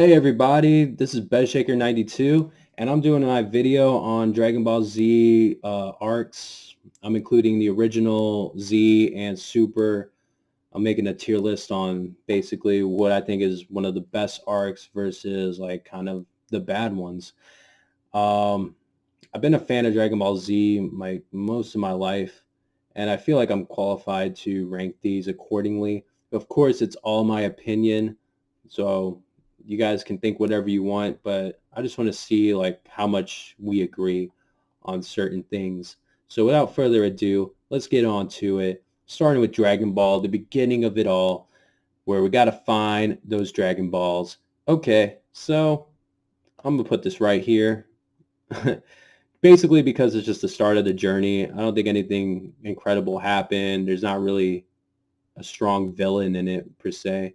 Hey everybody, this is BedShaker92 and I'm doing my video on Dragon Ball Z arcs. I'm including the original Z and Super. I'm making a tier list on basically what I think is one of the best arcs versus like kind of the bad ones. Um, I've been a fan of Dragon Ball Z most of my life, and I feel like I'm qualified to rank these accordingly. Of course, it's all my opinion, so you guys can think whatever you want, but I just want to see like how much we agree on certain things. So without further ado, let's get on to it. Starting with Dragon Ball, the beginning of it all, where we got to find those Dragon Balls. Okay, so I'm gonna put this right here. Basically because it's just the start of the journey. I don't think anything incredible happened. There's not really a strong villain in it per se.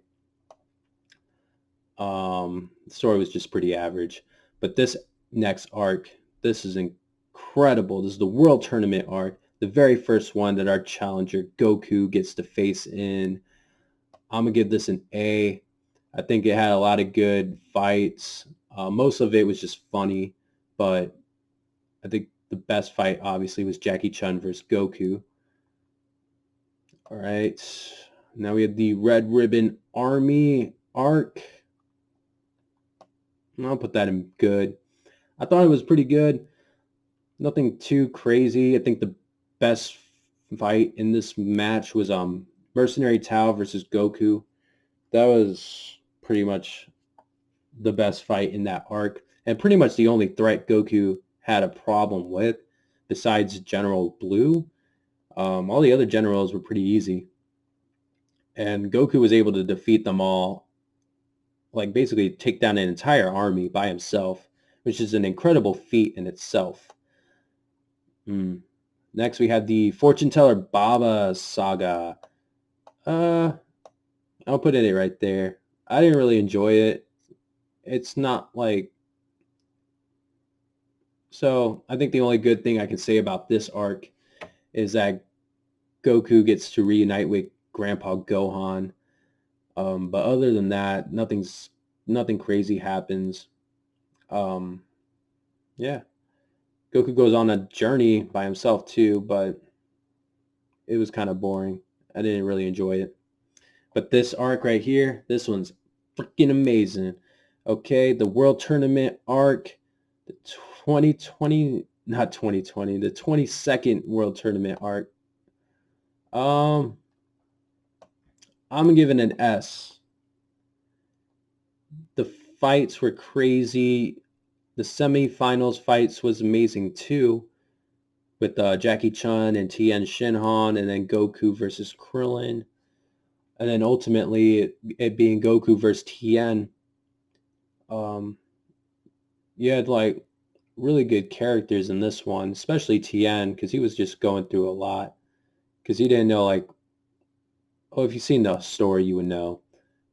The story was just pretty average. But this next arc, this is incredible. This is the World Tournament arc, the very first one that our challenger Goku gets to face in. I'm gonna give this an A. I think it had a lot of good fights. Most of it was just funny, but I think the best fight obviously was Jackie Chun versus Goku. All right. Now we have the Red Ribbon Army arc. I'll put that in good. I thought it was pretty good. Nothing too crazy. I think the best fight in this match was Mercenary Tao versus Goku. That was pretty much the best fight in that arc, and pretty much the only threat Goku had a problem with besides General Blue. All the other generals were pretty easy, and Goku was able to defeat them all, like basically take down an entire army by himself, which is an incredible feat in itself. Mm. Next, we have the Fortune Teller Baba saga. Uh, I'll put it right there. I didn't really enjoy it. It's not like so. I think the only good thing I can say about this arc is that Goku gets to reunite with Grandpa Gohan. But other than that, nothing crazy happens. Um, yeah, Goku goes on a journey by himself too, but it was kind of boring. I didn't really enjoy it. But this arc right here, this one's freaking amazing. Okay, the World Tournament arc, the 2020, not 2020, the 22nd World Tournament arc. Um, I'm giving an S. The fights were crazy. The semifinals fights was amazing too, with Jackie Chun and Tien Shinhan, and then Goku versus Krillin, and then ultimately it being Goku versus Tien. Um, you had like really good characters in this one, especially Tien, because he was just going through a lot. Because he didn't know like, oh, if you've seen the story, you would know.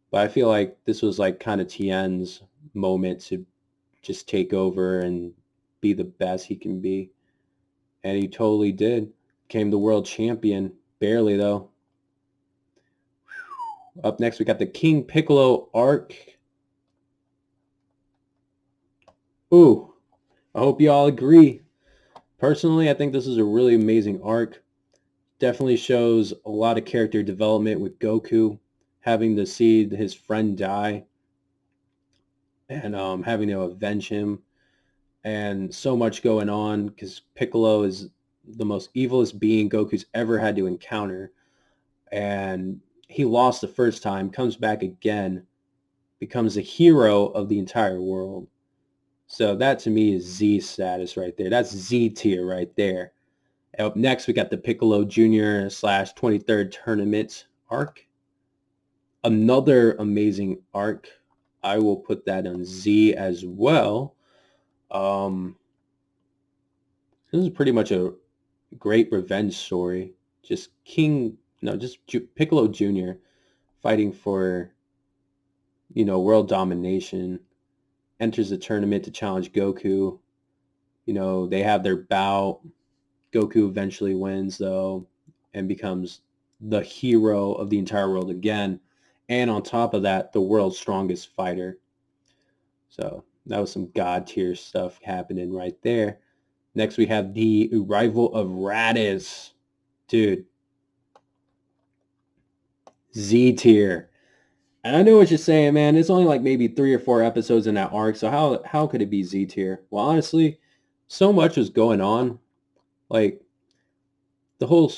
But I feel like this was like kind of Tien's moment to just take over and be the best he can be. And he totally did. Became the world champion. Barely, though. Up next, we got the King Piccolo arc. Ooh, I hope you all agree. Personally, I think this is a really amazing arc. Definitely shows a lot of character development with Goku having to see his friend die and having to avenge him, and so much going on because Piccolo is the most evilest being Goku's ever had to encounter, and he lost the first time, comes back again, becomes a hero of the entire world. So that to me is Z status right there. That's Z tier right there. Up next, we got the Piccolo Junior / 23rd tournament arc. Another amazing arc. I will put that on Z as well. Um, this is pretty much a great revenge story. Just Piccolo Junior fighting for, world domination. Enters the tournament to challenge Goku. They have their bout. Goku eventually wins though and becomes the hero of the entire world again. And on top of that, the world's strongest fighter. So that was some god tier stuff happening right there. Next, we have the arrival of Raditz. Dude, Z tier. And I know what you're saying, man. It's only like maybe 3 or 4 episodes in that arc, so how could it be Z tier? Well, honestly, so much was going on. Like the whole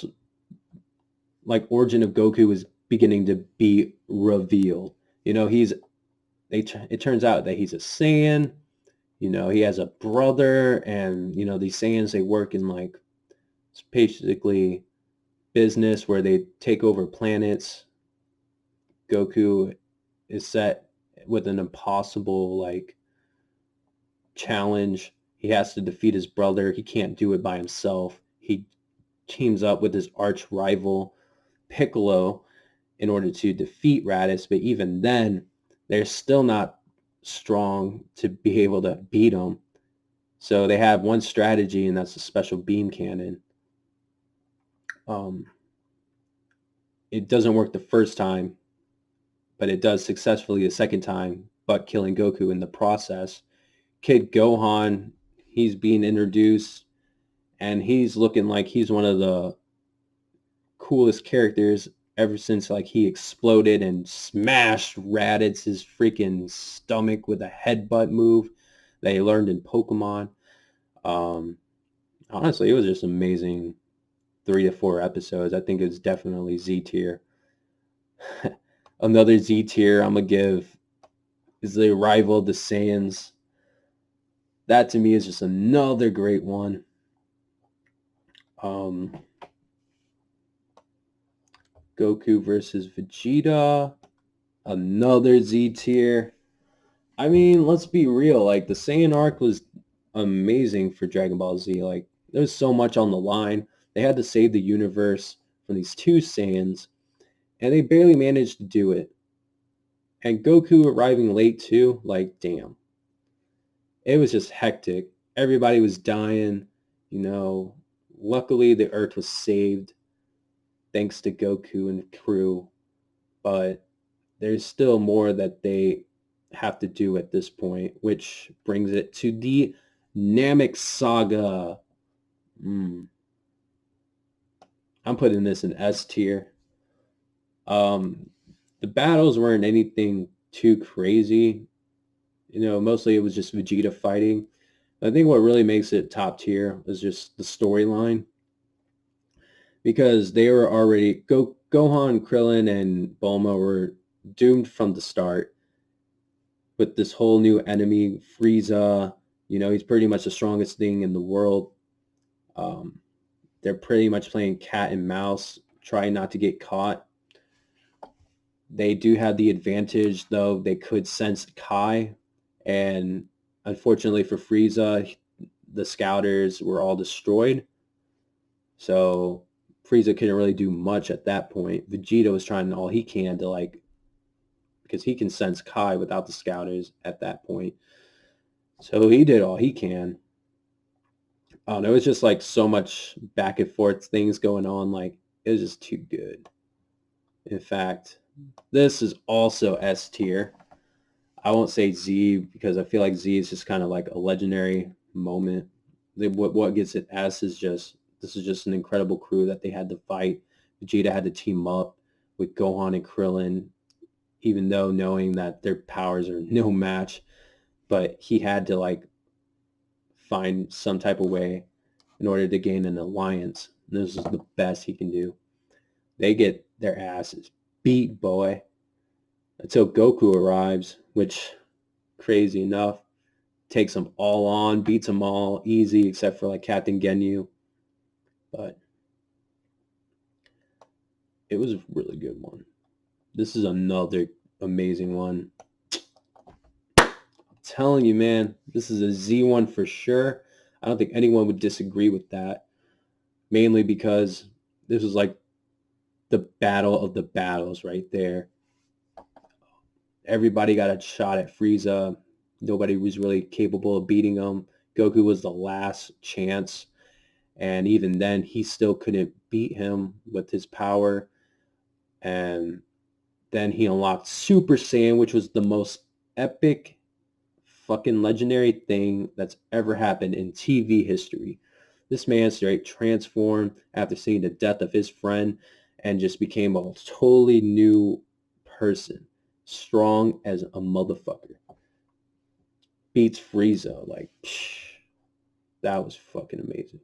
like origin of Goku was beginning to be revealed. You know, it turns out that he's a Saiyan. You know, he has a brother, and you know these Saiyans, they work in like basically business where they take over planets. Goku is set with an impossible like challenge. He has to defeat his brother. He can't do it by himself. He teams up with his arch rival Piccolo in order to defeat Raditz, but even then, they're still not strong to be able to beat him. So they have one strategy, and that's a special beam cannon. Um, it doesn't work the first time, but it does successfully the second time, but killing Goku in the process. Kid Gohan, he's being introduced, and he's looking like he's one of the coolest characters ever since like he exploded and smashed Raditz's freaking stomach with a headbutt move that he learned in Pokemon. Um, Honestly, it was just amazing 3 to 4 episodes. I think it's definitely Z tier. Another Z tier I'm gonna give is the arrival of the Saiyans. That to me is just another great one. Um, Goku versus Vegeta, another Z tier. I mean, let's be real. Like the Saiyan arc was amazing for Dragon Ball Z. Like there's so much on the line. They had to save the universe from these two Saiyans, and they barely managed to do it. And Goku arriving late too, like damn. It was just hectic. Everybody was dying, you know. Luckily the Earth was saved thanks to Goku and crew, but there's still more that they have to do at this point, which brings it to the Namek Saga. Mm, I'm putting this in S tier. Um, the battles weren't anything too crazy. You know, mostly it was just Vegeta fighting. I think what really makes it top tier is just the storyline because they were already Gohan, Krillin, and Bulma were doomed from the start with this whole new enemy, Frieza. You know, he's pretty much the strongest thing in the world. Um, they're pretty much playing cat and mouse, trying not to get caught. They do have the advantage, though. They could sense Kai, and unfortunately for Frieza, the Scouters were all destroyed. So Frieza couldn't really do much at that point. Vegeta was trying all he can to like, because he can sense Kai without the Scouters at that point. So he did all he can. I don't know. It was just like so much back and forth things going on. Like it was just too good. In fact, this is also S tier. I won't say Z because I feel like Z is just kind of like a legendary moment. What gets it S is just this is just an incredible crew that they had to fight. Vegeta had to team up with Gohan and Krillin, even though knowing that their powers are no match, but he had to like find some type of way in order to gain an alliance. And this is the best he can do. They get their asses beat, boy, until Goku arrives, which, crazy enough, takes them all on, beats them all easy, except for like Captain Ginyu. But it was a really good one. This is another amazing one. I'm telling you, man, this is a Z1 for sure. I don't think anyone would disagree with that, mainly because this was like the battle of the battles right there. Everybody got a shot at Frieza. Nobody was really capable of beating him. Goku was the last chance. And even then, he still couldn't beat him with his power. And then he unlocked Super Saiyan, which was the most epic fucking legendary thing that's ever happened in TV history. This man straight transformed after seeing the death of his friend and just became a totally new person. Strong as a motherfucker. Beats Frieza. Like, that was fucking amazing.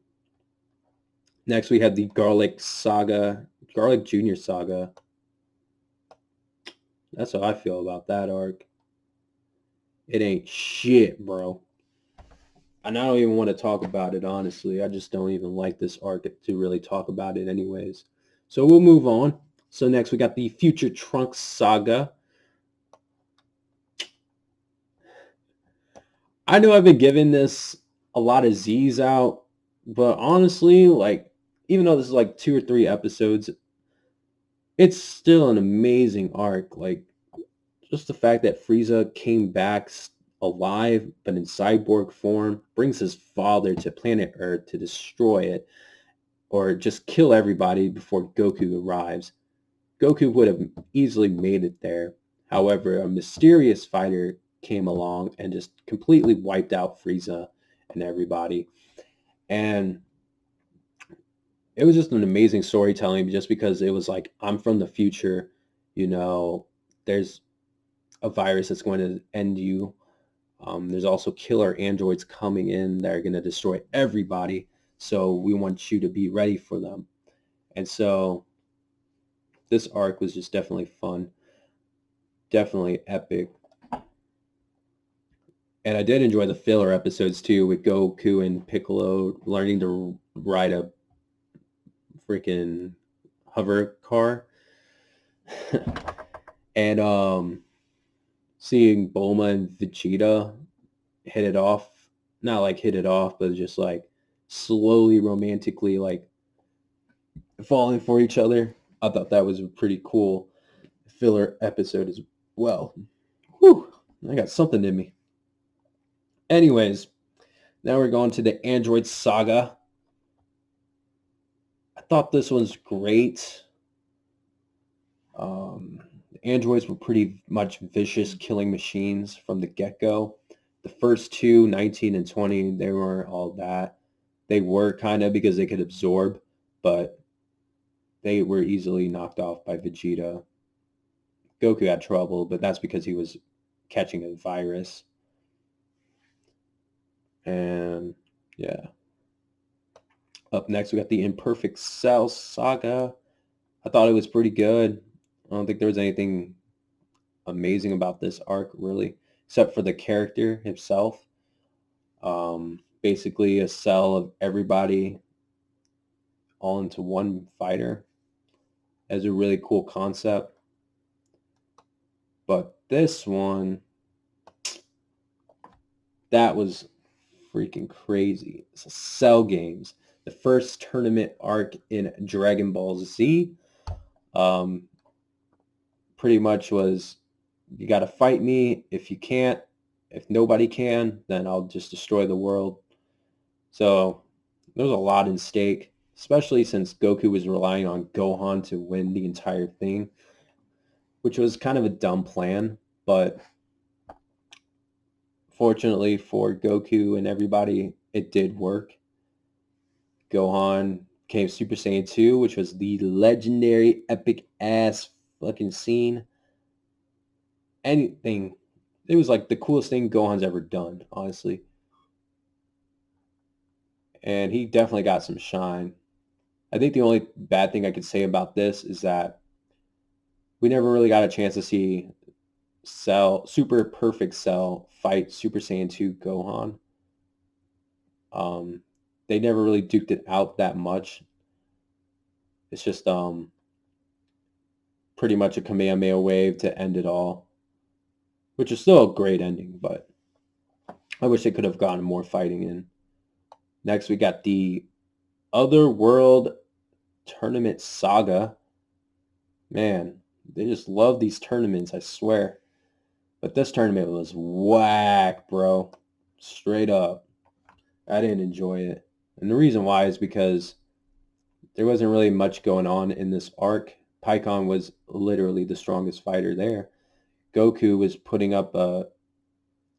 Next, we have the Garlic Saga, Garlic Junior Saga. That's how I feel about that arc. It ain't shit, bro. And I don't even want to talk about it, honestly. I just don't even like this arc to really talk about it anyways. So we'll move on. So next we got the Future Trunks Saga. I know I've been giving this a lot of Z's out, but honestly, like, even though this is like 2 or 3 episodes, it's still an amazing arc. Like, just the fact that Frieza came back alive, but in cyborg form, brings his father to planet Earth to destroy it, or just kill everybody before Goku arrives. Goku would have easily made it there. However, a mysterious fighter came along and just completely wiped out Frieza and everybody. And it was just an amazing storytelling just because it was like, I'm from the future, you know, there's a virus that's going to end you. There's also killer androids coming in that are going to destroy everybody. So we want you to be ready for them. And so this arc was just definitely fun, definitely epic. And I did enjoy the filler episodes too, with Goku and Piccolo learning to ride a freaking hover car. And seeing Bulma and Vegeta hit it off, not like hit it off, but just like slowly romantically like falling for each other. I thought that was a pretty cool filler episode as well. Whew, I got something in me. Anyways, now we're going to the Android Saga. I thought this one's great. The androids were pretty much vicious killing machines from the get-go. The first two, 19 and 20, they weren't all that. They were kind of because they could absorb, but they were easily knocked off by Vegeta. Goku had trouble, but that's because he was catching a virus. And yeah. Up next, we got the Imperfect Cell Saga. I thought it was pretty good. I don't think there was anything amazing about this arc, really, except for the character himself. Basically, a cell of everybody all into one fighter as a really cool concept. But this one, that was freaking crazy. It's a Cell Games, the first tournament arc in Dragon Ball Z. Pretty much was, you got to fight me. If you can't, if nobody can, then I'll just destroy the world. So there was a lot in stake, especially since Goku was relying on Gohan to win the entire thing, which was kind of a dumb plan, but fortunately for Goku and everybody, it did work. Gohan became Super Saiyan 2, which was the legendary epic ass fucking scene. Anything. It was like the coolest thing Gohan's ever done, honestly. And he definitely got some shine. I think the only bad thing I could say about this is that we never really got a chance to see Cell, Super Perfect Cell, fight Super Saiyan 2 Gohan. They never really duked it out that much. It's just pretty much a Kamehameha wave to end it all, which is still a great ending, but I wish they could have gotten more fighting in. Next, we got the Other World Tournament Saga. Man, they just love these tournaments, I swear. But this tournament was whack, bro. Straight up. I didn't enjoy it. And the reason why is because there wasn't really much going on in this arc. Pikkon was literally the strongest fighter there. Goku was putting up a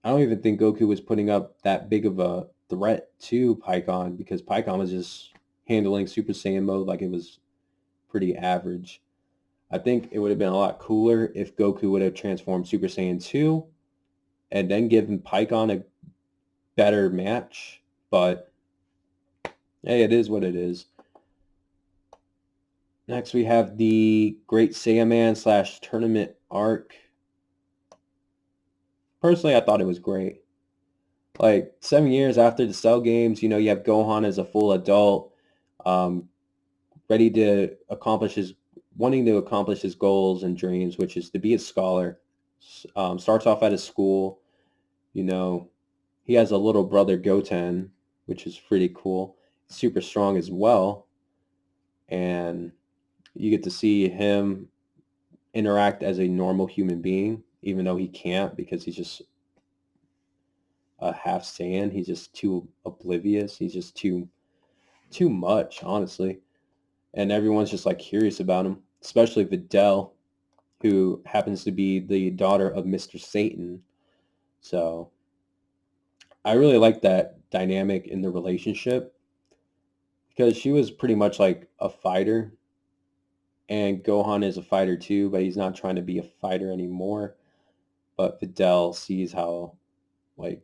I don't even think Goku was putting up that big of a threat to Pikkon because Pikkon was just handling Super Saiyan mode like it was pretty average. I think it would have been a lot cooler if Goku would have transformed Super Saiyan 2 and then given Pikkon a better match. But hey, it is what it is. Next, we have the Great Saiyaman / tournament arc. Personally, I thought it was great. Like 7 years after the Cell games, you have Gohan as a full adult, um, ready to wanting to accomplish his goals and dreams, which is to be a scholar. Starts off at his school. You know, he has a little brother Goten, which is pretty cool. Super strong as well, and you get to see him interact as a normal human being, even though he can't because he's just a half Saiyan. He's just too oblivious. He's just too much, honestly. And everyone's just like curious about him, especially Videl, who happens to be the daughter of Mr. Satan. So I really like that dynamic in the relationship because she was pretty much like a fighter, and Gohan is a fighter too, but he's not trying to be a fighter anymore. But Videl sees how like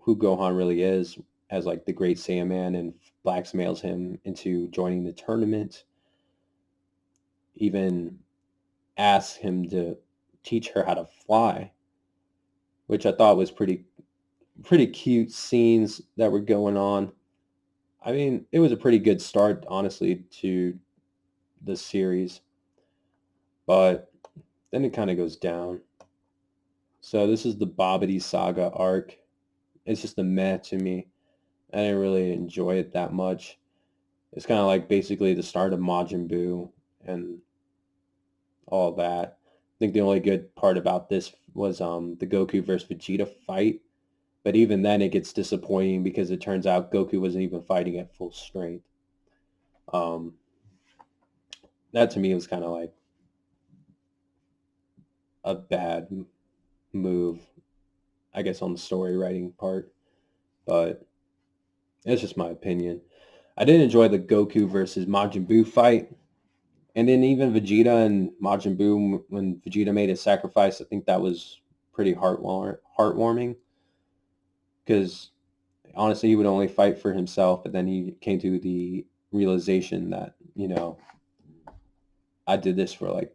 who Gohan really is as like the great Saiyaman and blackmails him into joining the tournament. Even asks him to teach her how to fly, which I thought was pretty cute scenes that were going on. I mean, it was a pretty good start, honestly, to the series, but then it kind of goes down. So this is the Babidi Saga arc. It's just a meh to me. I didn't really enjoy it that much. It's kind of like basically the start of Majin Buu and all that. I think the only good part about this was the Goku versus Vegeta fight. But even then, it gets disappointing because it turns out Goku wasn't even fighting at full strength. Um, that to me was kind of like a bad move, I guess, on the story writing part. But it's just my opinion. I did enjoy the Goku versus Majin Buu fight. And then even Vegeta and Majin Buu, when Vegeta made his sacrifice, I think that was pretty heartwarming because honestly, he would only fight for himself, but then he came to the realization that, I did this for like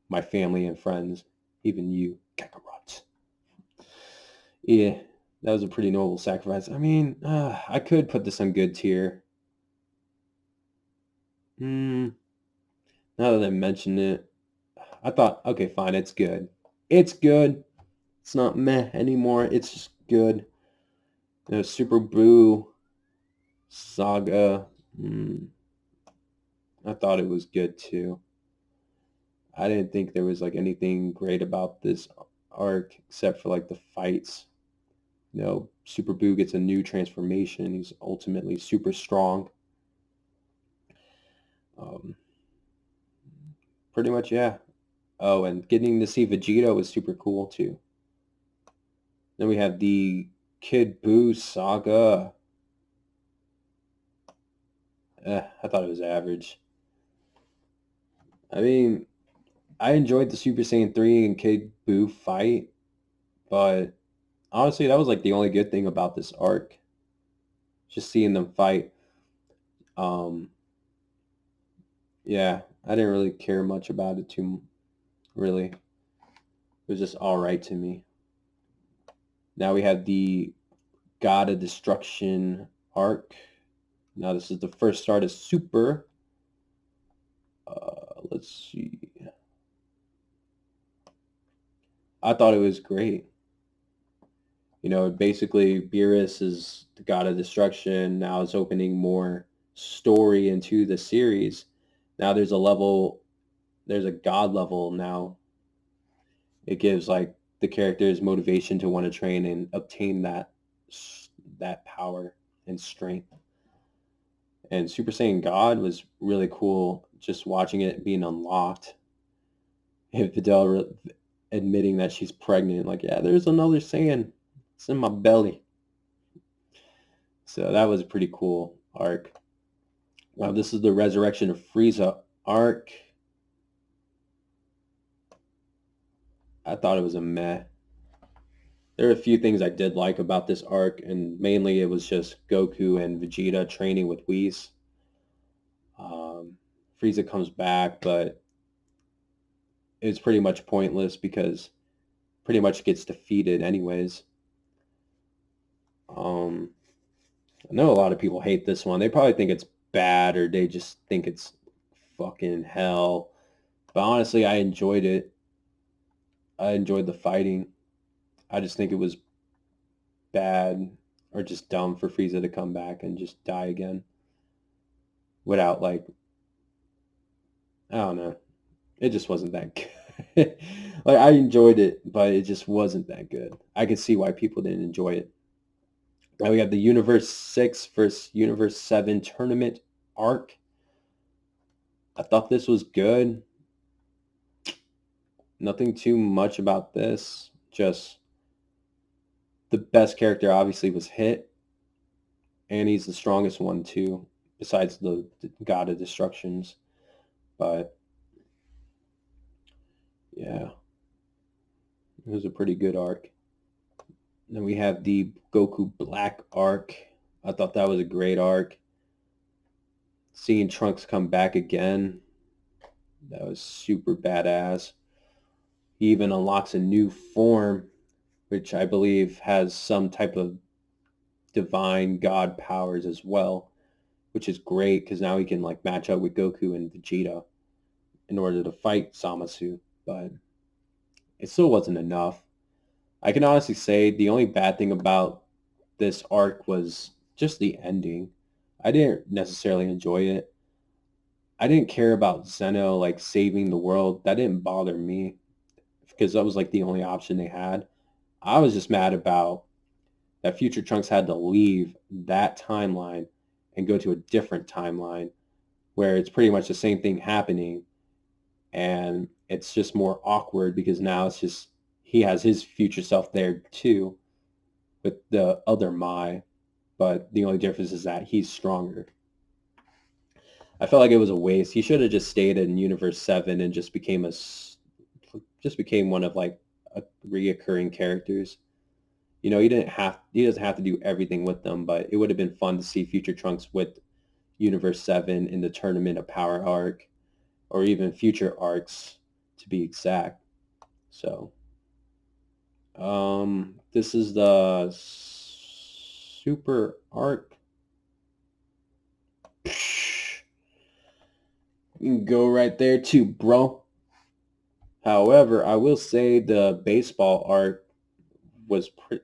my family and friends, even you, Kakarot. Yeah, that was a pretty noble sacrifice. I mean, I could put this on good tier. Hmm, now that I mentioned it, I thought, okay, fine, it's good. It's good. It's not meh anymore. It's just good. Super Boo Saga. I thought it was good too. I didn't think there was like anything great about this arc except for like the fights. Super Boo gets a new transformation. He's ultimately super strong. Um, pretty much, yeah. Oh, and getting to see Vegeta was super cool too. Then we have the Kid Buu saga. I thought it was average. I mean, I enjoyed the Super Saiyan 3 and Kid Buu fight, but honestly, that was like the only good thing about this arc. Just seeing them fight. Um, yeah, I didn't really care much about it too, really. It was just all right to me. Now we have the God of Destruction arc. Now this is the first start of Super. Let's see. I thought it was great. Basically Beerus is the God of Destruction. Now it's opening more story into the series. Now there's a God level now. It gives like the characters motivation to want to train and obtain that power and strength. And Super Saiyan God was really cool just watching it being unlocked. If admitting that she's pregnant. Like, yeah, there's another Saiyan. It's in my belly. So that was a pretty cool arc. Wow, this is the Resurrection of Frieza arc. I thought it was a meh. There are a few things I did like about this arc, and mainly it was just Goku and Vegeta training with Whis. Frieza comes back, but it's pretty much pointless because pretty much gets defeated anyways. I know a lot of people hate this one. They probably think it's bad or they just think it's fucking hell. But honestly, I enjoyed it. I enjoyed the fighting. I just think it was bad or just dumb for Frieza to come back and just die again without like, I don't know. It just wasn't that good. Like, I enjoyed it, but it just wasn't that good. I could see why people didn't enjoy it. Now we have the Universe 6 versus Universe 7 tournament arc. I thought this was good. Nothing too much about this. Just the best character obviously was Hit, and he's the strongest one too, besides the God of Destructions. But yeah, it was a pretty good arc. Then we have the Goku Black arc. I thought that was a great arc. Seeing Trunks come back again, that was super badass. He even unlocks a new form, which I believe has some type of divine god powers as well, which is great because now he can like match up with Goku and Vegeta in order to fight Zamasu. But it still wasn't enough. I can honestly say the only bad thing about this arc was just the ending. I didn't necessarily enjoy it. I didn't care about Zeno like saving the world. That didn't bother me because that was like the only option they had. I was just mad about that Future Trunks had to leave that timeline and go to a different timeline where it's pretty much the same thing happening, and it's just more awkward because now it's just he has his future self there too with the other Mai, but the only difference is that he's stronger. I felt like it was a waste. He should have just stayed in Universe 7 and just became one of like a reoccurring characters. You know, he doesn't have to do everything with them, but it would have been fun to see Future Trunks with Universe 7 in the Tournament of Power arc or even future arcs to be exact. So, this is the super arc. You can go right there too, bro. However, I will say the baseball arc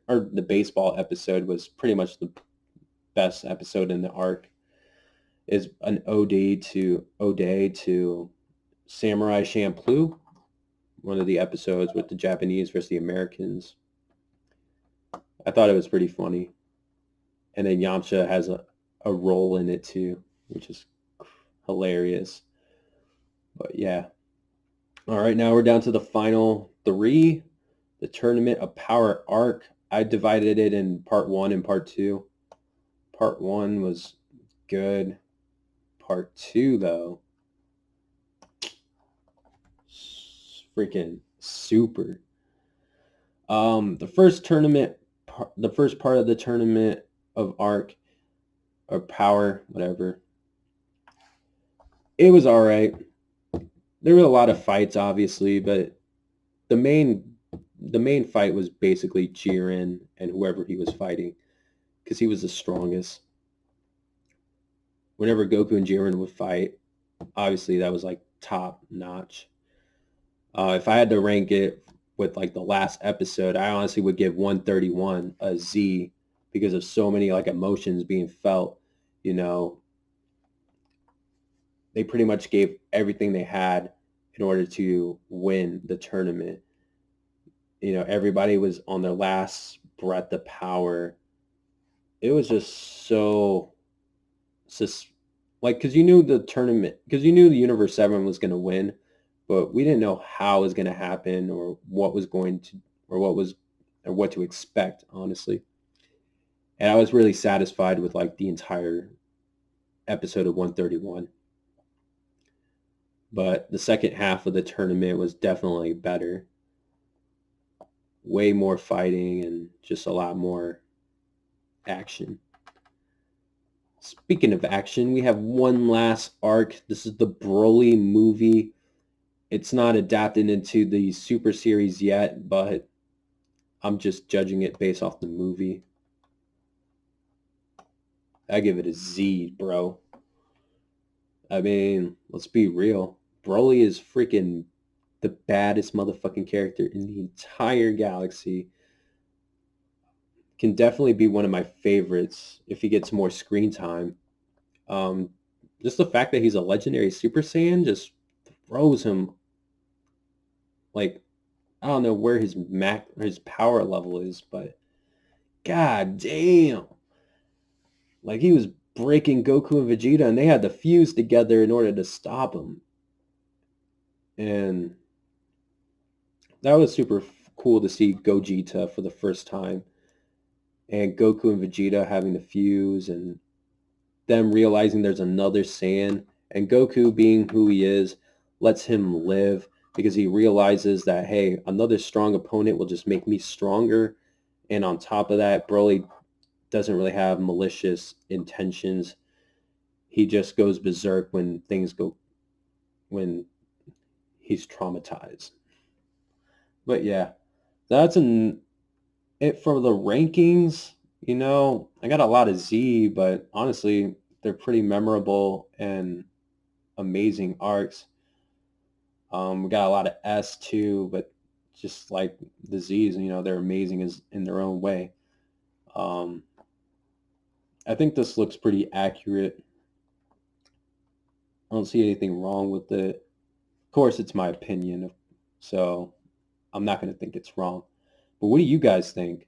or the baseball episode was pretty much the best episode in the arc. Is an ode to Samurai Champloo, one of the episodes with the Japanese versus the Americans. I thought it was pretty funny. And then Yamcha has a role in it too, which is hilarious. But yeah. All right, now we're down to the final three. The Tournament of Power arc. I divided it in part 1 and part 2. Part 1 was good. Part 2, though, freaking super. The first tournament, the first part of the Tournament of Arc or Power, whatever, it was all right. There were a lot of fights, obviously, but the main fight was basically Jiren and whoever he was fighting because he was the strongest. Whenever Goku and Jiren would fight, obviously that was like top notch. If I had to rank it with like the last episode, I honestly would give 131 a Z because of so many like emotions being felt. You know, they pretty much gave everything they had in order to win the tournament. You know, everybody was on their last breath of power. It was just so like because you knew the tournament because you knew the Universe 7 was going to win, but we didn't know how it was going to happen or what was going to or what was or what to expect, honestly. And I was really satisfied with like the entire episode of 131. But the second half of the tournament was definitely better. Way more fighting and just a lot more action. Speaking of action, we have one last arc. This is the Broly movie. It's not adapted into the Super Series yet, but I'm just judging it based off the movie. I give it a Z, bro. I mean, let's be real. Broly is freaking the baddest motherfucking character in the entire galaxy. Can definitely be one of my favorites if he gets more screen time. Um, just the fact that he's a legendary Super Saiyan just throws him like I don't know where his power level is, but god damn, like he was breaking Goku and Vegeta, and they had to fuse together in order to stop him, and that was super cool to see Gogeta for the first time, and Goku and Vegeta having to fuse, and them realizing there's another Saiyan, and Goku being who he is lets him live because he realizes that hey, another strong opponent will just make me stronger, and on top of that, Broly doesn't really have malicious intentions. He just goes berserk when he's traumatized. But yeah, that's it for the rankings. I got a lot of Z, but honestly, they're pretty memorable and amazing arcs. We got a lot of S too, but just like the Z's, they're amazing as in their own way. Um, I think this looks pretty accurate. I don't see anything wrong with it. Of course, it's my opinion, so I'm not going to think it's wrong. But what do you guys think?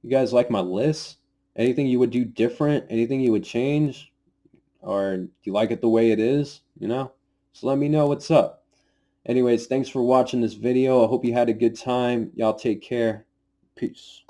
You guys like my list? Anything you would do different? Anything you would change? Or do you like it the way it is? So let me know what's up. Anyways, thanks for watching this video. I hope you had a good time. Y'all take care. Peace.